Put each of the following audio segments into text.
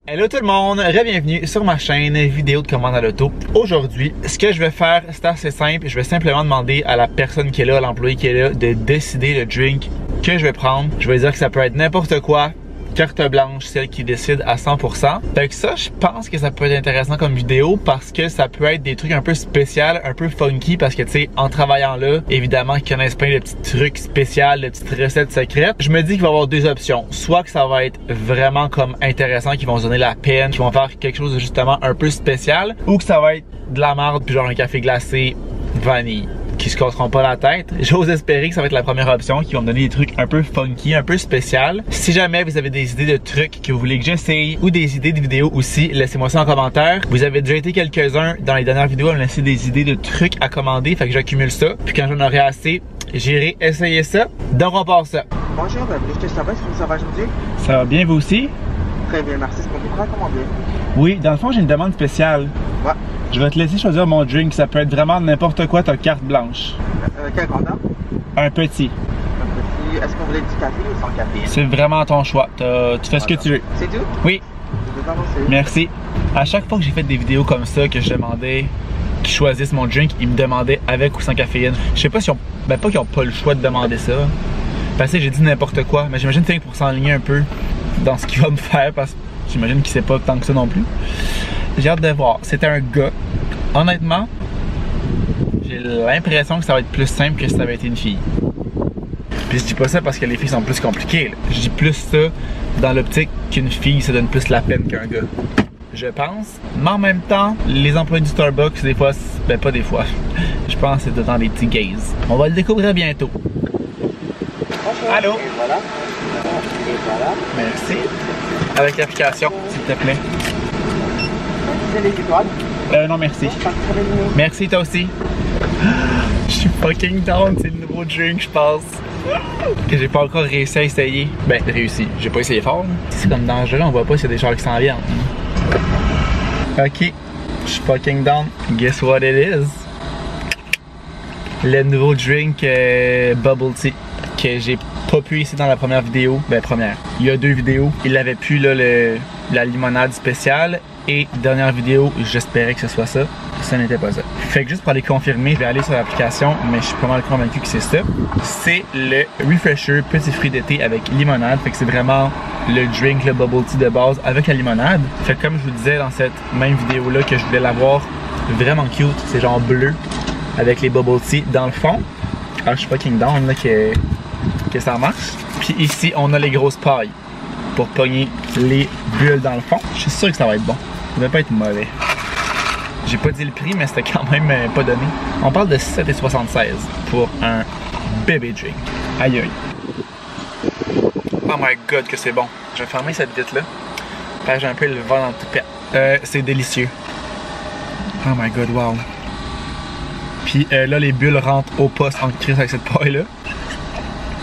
Hello tout le monde, bienvenue sur ma chaîne vidéo de commande à l'auto. Aujourd'hui, ce que je vais faire, c'est assez simple. Je vais simplement demander à la personne qui est là, à l'employé qui est là, de décider le drink que je vais prendre. Je vais dire que ça peut être n'importe quoi. Carte blanche, celle qui décide à 100%. Fait que ça, je pense que ça peut être intéressant comme vidéo parce que ça peut être des trucs un peu spéciaux, un peu funky parce que tu sais, en travaillant là, évidemment qu'ils connaissent plein de petits trucs spéciaux, de petites recettes secrètes. Je me dis qu'il va y avoir deux options. Soit que ça va être vraiment comme intéressant, qu'ils vont se donner la peine, qu'ils vont faire quelque chose de justement un peu spécial, ou que ça va être de la merde, puis genre un café glacé vanille, qui se casseront pas la tête. J'ose espérer que ça va être la première option, qui vont me donner des trucs un peu funky, un peu spécial. Si jamais vous avez des idées de trucs que vous voulez que j'essaye ou des idées de vidéos aussi, laissez-moi ça en commentaire. Vous avez déjà été quelques-uns dans les dernières vidéos à me laisser des idées de trucs à commander, fait que j'accumule ça. Puis quand j'en aurai assez, j'irai essayer ça. Donc on part ça. Bonjour, je te savais comment ça va aujourd'hui? Ça va bien vous aussi? Très bien, merci. Est-ce qu'on peut prendre à commander? Oui, dans le fond j'ai une demande spéciale. Ouais. Je vais te laisser choisir mon drink, ça peut être vraiment n'importe quoi, ta carte blanche. Quel grandeur? Un petit. Un petit. Est-ce qu'on voulait du café ou sans café? C'est vraiment ton choix, tu fais ce que tu veux. C'est tout? Oui. Je vais avancer. Merci. À chaque fois que j'ai fait des vidéos comme ça, que je demandais qu'ils choisissent mon drink, ils me demandaient avec ou sans caféine. Je sais pas si on, ben pas qu'ils ont pas le choix de demander ça. Parce que j'ai dit n'importe quoi, mais j'imagine que c'est pour s'enligner un peu dans ce qu'il va me faire, parce que j'imagine qu'il sait pas tant que ça non plus. J'ai hâte de voir. C'était un gars. Honnêtement, j'ai l'impression que ça va être plus simple que si ça avait été une fille. Puis je dis pas ça parce que les filles sont plus compliquées, là. Je dis plus ça dans l'optique qu'une fille se donne plus la peine qu'un gars. Je pense. Mais en même temps, les employés du Starbucks, des fois, ben pas des fois. Je pense que c'est dedans des petits gays. On va le découvrir bientôt. Bonjour. Allô? Et voilà. Et voilà. Merci. Avec l'application, s'il te plaît. C'est les étoiles? Non merci. Merci toi aussi. Je suis fucking down, c'est le nouveau drink je pense. Que j'ai pas encore réussi à essayer. Ben réussi, j'ai pas essayé fort. C'est comme dangereux, on voit pas s'il y a des gens qui s'en viennent. Ok, je suis fucking down. Guess what it is? Le nouveau drink Bubble Tea que j'ai pas pu essayer dans la première vidéo. Ben première. Il y a deux vidéos. Il avait pu là la limonade spéciale. Et dernière vidéo, j'espérais que ce soit ça. Ça n'était pas ça. Fait que juste pour aller confirmer, je vais aller sur l'application, mais je suis pas mal convaincu que c'est ça. C'est le Refresher Petit Fruit d'été avec limonade. Fait que c'est vraiment le drink, le bubble tea de base avec la limonade. Fait que comme je vous disais dans cette même vidéo là que je voulais l'avoir vraiment cute, c'est genre bleu avec les bubble tea dans le fond. Alors je suis fucking down là que ça marche. Puis ici on a les grosses pailles pour pogner les bulles dans le fond. Je suis sûr que ça va être bon. Ça va pas être mauvais. J'ai pas dit le prix, mais c'était quand même pas donné. On parle de 7,76 pour un bébé drink. Aïe aïe. Oh my god que c'est bon. Je vais fermer cette vitre là. Parce que j'ai un peu le vent dans le toupette. C'est délicieux. Oh my god, wow. Puis là les bulles rentrent au poste en crise avec cette paille là.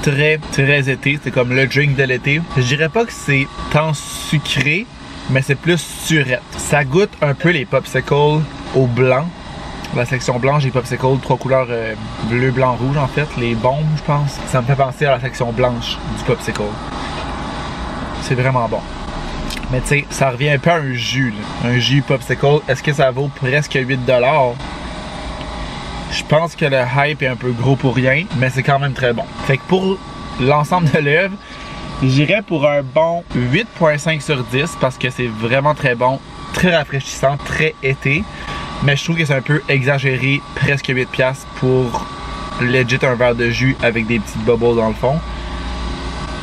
Très été, c'est comme le drink de l'été. Je dirais pas que c'est tant sucré, mais c'est plus surette. Ça goûte un peu les popsicles au blanc. La section blanche des popsicles, trois couleurs bleu, blanc, rouge en fait, les bombes je pense. Ça me fait penser à la section blanche du popsicle. C'est vraiment bon. Mais tu sais, ça revient un peu à un jus, là. Un jus popsicle. Est-ce que ça vaut presque 8$? Je pense que le hype est un peu gros pour rien, mais c'est quand même très bon. Fait que pour l'ensemble de l'œuvre, j'irais pour un bon 8.5 sur 10 parce que c'est vraiment très bon, très rafraîchissant, très été. Mais je trouve que c'est un peu exagéré, presque 8$ pour legit un verre de jus avec des petites bubbles dans le fond.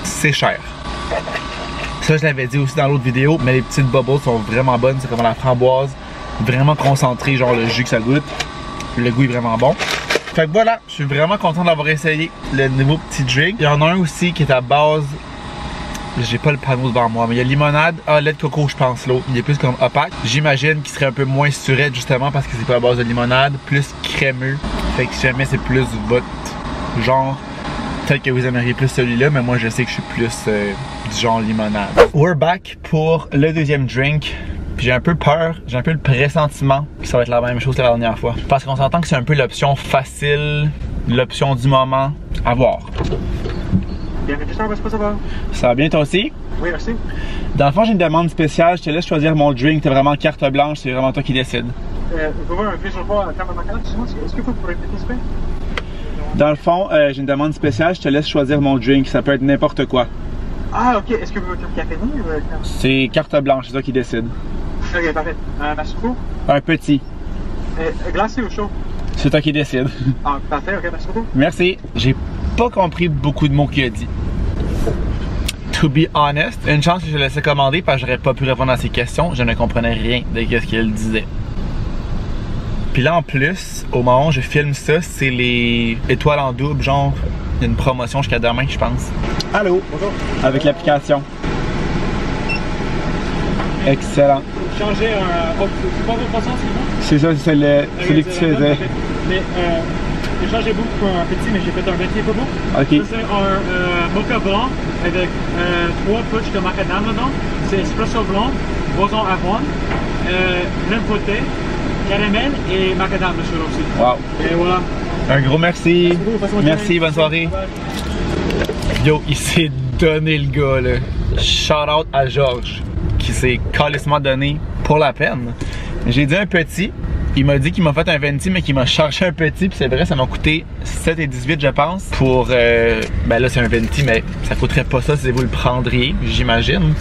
C'est cher. Ça je l'avais dit aussi dans l'autre vidéo, mais les petites bubbles sont vraiment bonnes, c'est comme la framboise, vraiment concentré, genre le jus que ça goûte. Le goût est vraiment bon. Fait que voilà, je suis vraiment content d'avoir essayé le nouveau petit drink. Il y en a un aussi qui est à base, j'ai pas le panneau devant moi, mais il y a limonade, lait de coco je pense l'autre. Il est plus comme opaque. J'imagine qu'il serait un peu moins surette justement parce que c'est pas à base de limonade, plus crémeux. Fait que si jamais c'est plus votre genre, peut-être que vous aimeriez plus celui-là, mais moi je sais que je suis plus du genre limonade. We're back pour le deuxième drink. J'ai un peu peur, j'ai un peu le pressentiment que ça va être la même chose que la dernière fois. Parce qu'on s'entend que c'est un peu l'option facile, l'option du moment à voir. Bienvenue, ça va Ça va bien toi aussi? Oui, merci. Dans le fond, j'ai une demande spéciale. Je te laisse choisir mon drink. T'as vraiment carte blanche. C'est vraiment toi qui décides. Vous pouvez un peu sur la carte de ma carte, est-ce que vous pouvez répéter ce fait? Dans le fond, j'ai une demande spéciale. Je te laisse choisir mon drink. Ça peut être n'importe quoi. Ah, ok. Est-ce que vous voulez un caféiné ou un... C'est carte blanche. C'est toi qui décides. Ok, parfait. Merci beaucoup. Un petit. Glacé ou chaud? C'est toi qui décides. Ah, parfait. Ok, merci beaucoup. Merci. J'ai pas compris beaucoup de mots qu'il a dit. To be honest, une chance que je le laissais commander parce que j'aurais pas pu répondre à ses questions. Je ne comprenais rien de ce qu'il disait. Puis là, en plus, au moment où je filme ça, c'est les étoiles en double, genre une promotion jusqu'à demain, je pense. Allô? Bonjour. Avec l'application. Excellent. Changer un... Oh, c'est pas votre poisson, c'est C'est bon? ça, c'est celui que tu faisais. Mais, j'ai changé beaucoup pour un petit, mais j'ai fait un petit peu beau. Ok. Ça, c'est un mocha blanc avec 3 touches de macadam dedans. C'est espresso blanc, boisson avoine, plein de côté, caramel et macadam dessus aussi. Wow. Et voilà. Un gros merci. Merci, bonne soirée. Bye. Yo, il s'est donné le gars là. Shout out à Georges qui s'est calissement donné pour la peine. J'ai dit un petit. Il m'a dit qu'il m'a fait un venti, mais qu'il m'a chargé un petit. Puis c'est vrai, ça m'a coûté 7,18 je pense. Pour, ben là c'est un venti, mais ça coûterait pas ça si vous le prendriez, j'imagine.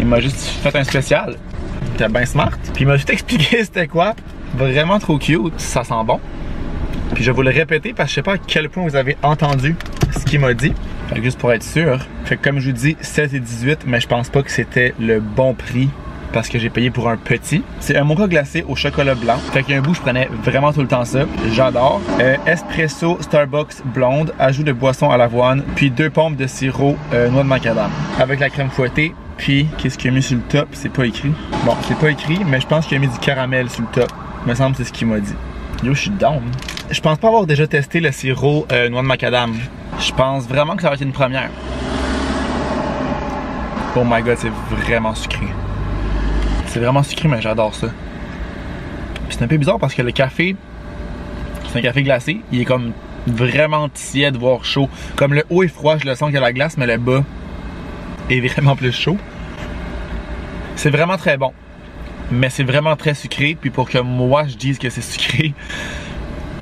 Il m'a juste fait un spécial. C'était bien smart. Puis il m'a juste expliqué c'était quoi. Vraiment trop cute, ça sent bon. Puis je vais vous le répéter parce que je sais pas à quel point vous avez entendu ce qu'il m'a dit. Fait que juste pour être sûr. Fait que comme je vous dis, 7,18, mais je pense pas que c'était le bon prix parce que j'ai payé pour un petit. C'est un mocha glacé au chocolat blanc. Fait qu'il y a un bout, je prenais vraiment tout le temps ça. J'adore. Espresso Starbucks blonde, ajout de boisson à l'avoine, puis 2 pompes de sirop noix de macadam. Avec la crème fouettée, puis qu'est-ce qu'il a mis sur le top? C'est pas écrit. Bon, c'est pas écrit, mais je pense qu'il a mis du caramel sur le top. Il me semble que c'est ce qu'il m'a dit. Yo, je suis down. Je pense pas avoir déjà testé le sirop noix de macadam. Je pense vraiment que ça va être une première. Oh my god, c'est vraiment sucré. C'est vraiment sucré, mais j'adore ça. C'est un peu bizarre parce que le café, c'est un café glacé. Il est comme vraiment tiède, voire chaud. Comme le haut est froid, je le sens qu'il y a la glace, mais le bas est vraiment plus chaud. C'est vraiment très bon. Mais c'est vraiment très sucré. Puis pour que moi je dise que c'est sucré,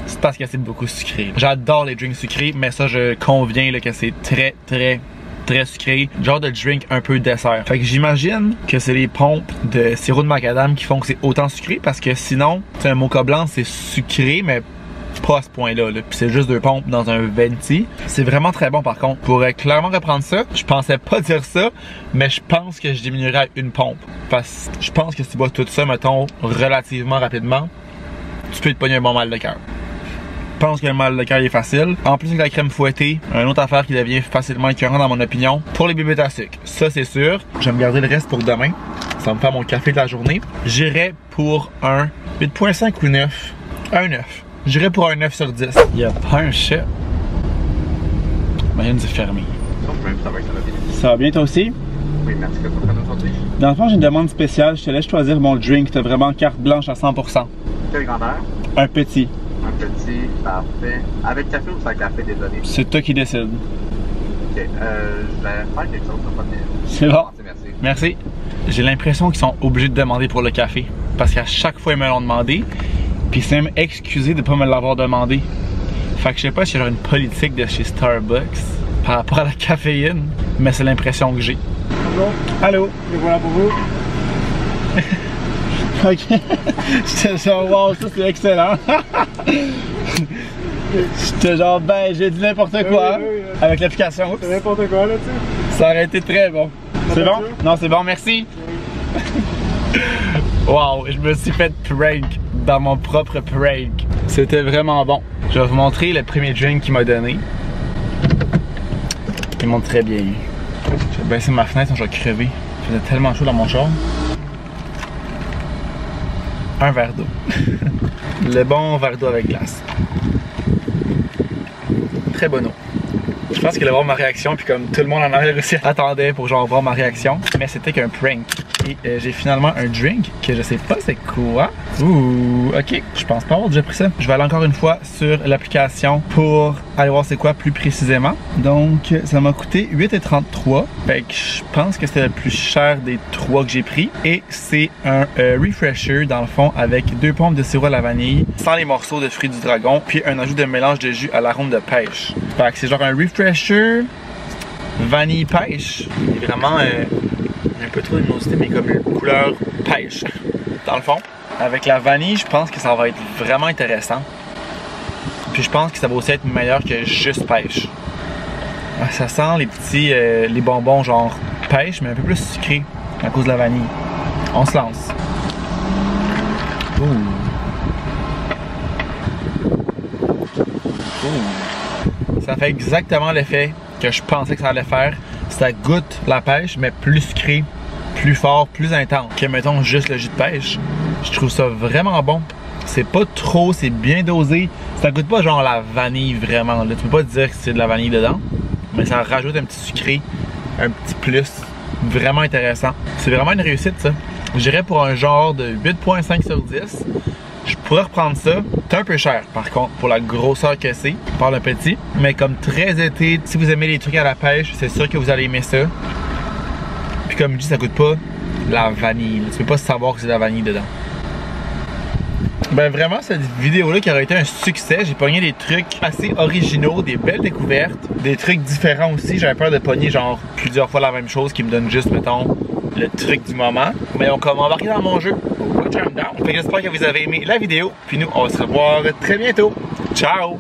c'est parce que c'est beaucoup sucré. J'adore les drinks sucrés, mais ça je conviens là, que c'est très sucré, genre de drink un peu dessert. Fait que j'imagine que c'est les pompes de sirop de macadam qui font que c'est autant sucré parce que sinon, c'est un mocha blanc, c'est sucré mais pas à ce point-là. Puis c'est juste 2 pompes dans un venti. C'est vraiment très bon par contre. Pour clairement reprendre ça, je pensais pas dire ça, mais je pense que je diminuerais à 1 pompe. Parce que je pense que si tu bois tout ça, mettons, relativement rapidement, tu peux te pogner un bon mal de cœur. Je pense que le mal de cœur est facile. En plus de la crème fouettée, une autre affaire qui devient facilement écœurant dans mon opinion, pour les bébés à sucre. Ça c'est sûr. Je vais me garder le reste pour demain. Ça va me faire mon café de la journée. J'irai pour un 8.5 ou 9. Un 9. J'irai pour un 9 sur 10. Il n'y a pas un chat. Imagine c'est fermé. Ça va bien toi aussi? Oui, merci. Qu'est-ce qu'on fait aujourd'hui? Dans le fond, j'ai une demande spéciale. Je te laisse choisir mon drink. T'as vraiment carte blanche à 100%. Quelle grandeur? Un petit. Un petit, parfait. Avec café ou sans café, désolé? C'est toi qui décides. Ok, je vais faire quelque chose, ça va pas. C'est bon. Merci. Merci. J'ai l'impression qu'ils sont obligés de demander pour le café. Parce qu'à chaque fois, ils me l'ont demandé. Puis c'est même excusé de ne pas me l'avoir demandé. Fait que je sais pas s'il y a une politique de chez Starbucks par rapport à la caféine, mais c'est l'impression que j'ai. Bonjour. Allô? Et voilà pour vous. Ok. J'étais genre, wow, ça c'est excellent. J'étais genre, ben, j'ai dit n'importe quoi. Oui. Avec l'application. C'est n'importe quoi là, tu sais. Ça aurait été très bon. C'est bon? Non, c'est bon, merci. Wow, je me suis fait prank dans mon propre prank. C'était vraiment bon. Je vais vous montrer le premier drink qu'il m'a donné. Il montre très bien. Je vais baisser ma fenêtre, je vais crever. Il faisait tellement chaud dans mon char. Un verre d'eau. Le bon verre d'eau avec glace. Très bonne eau. Je pense qu'il allait voir ma réaction, puis comme tout le monde en arrière aussi attendait pour genre voir ma réaction. Mais c'était qu'un prank. Et j'ai finalement un drink que je sais pas c'est quoi. Ouh, ok, je pense pas avoir déjà pris ça. Je vais aller encore une fois sur l'application pour aller voir c'est quoi plus précisément. Donc, ça m'a coûté 8,33. Fait que je pense que c'est le plus cher des 3 que j'ai pris. Et c'est un refresher dans le fond avec 2 pompes de sirop à la vanille, sans les morceaux de fruits du dragon, puis un ajout de mélange de jus à l'arôme de pêche. Fait que c'est genre un refresher vanille pêche. Il est vraiment un peu trop luminosité, mais comme une couleur pêche dans le fond. Avec la vanille, je pense que ça va être vraiment intéressant. Puis je pense que ça va aussi être meilleur que juste pêche. Ça sent les petits les bonbons genre pêche, mais un peu plus sucré à cause de la vanille. On se lance. Ouh. Ouh. Ça fait exactement l'effet que je pensais que ça allait faire. Ça goûte la pêche, mais plus sucré, plus fort, plus intense que mettons juste le jus de pêche. Je trouve ça vraiment bon. C'est pas trop, c'est bien dosé. Ça goûte pas genre la vanille vraiment. Là, tu peux pas dire que c'est de la vanille dedans, mais ça rajoute un petit sucré, un petit plus. Vraiment intéressant. C'est vraiment une réussite ça. Je dirais pour un genre de 8.5 sur 10. Je pourrais reprendre ça. C'est un peu cher par contre pour la grosseur que c'est. Je parle un petit. Mais comme très été, si vous aimez les trucs à la pêche, c'est sûr que vous allez aimer ça. Puis comme je dis, ça goûte pas la vanille. Tu peux pas savoir que c'est de la vanille dedans. Ben vraiment, cette vidéo-là qui aurait été un succès. J'ai pogné des trucs assez originaux, des belles découvertes, des trucs différents aussi. J'avais peur de pogner genre plusieurs fois la même chose qui me donne juste, mettons, le truc du moment. Mais on commence à embarquer dans mon jeu. Fait que j'espère que vous avez aimé la vidéo. Puis nous, on va se revoir très bientôt. Ciao!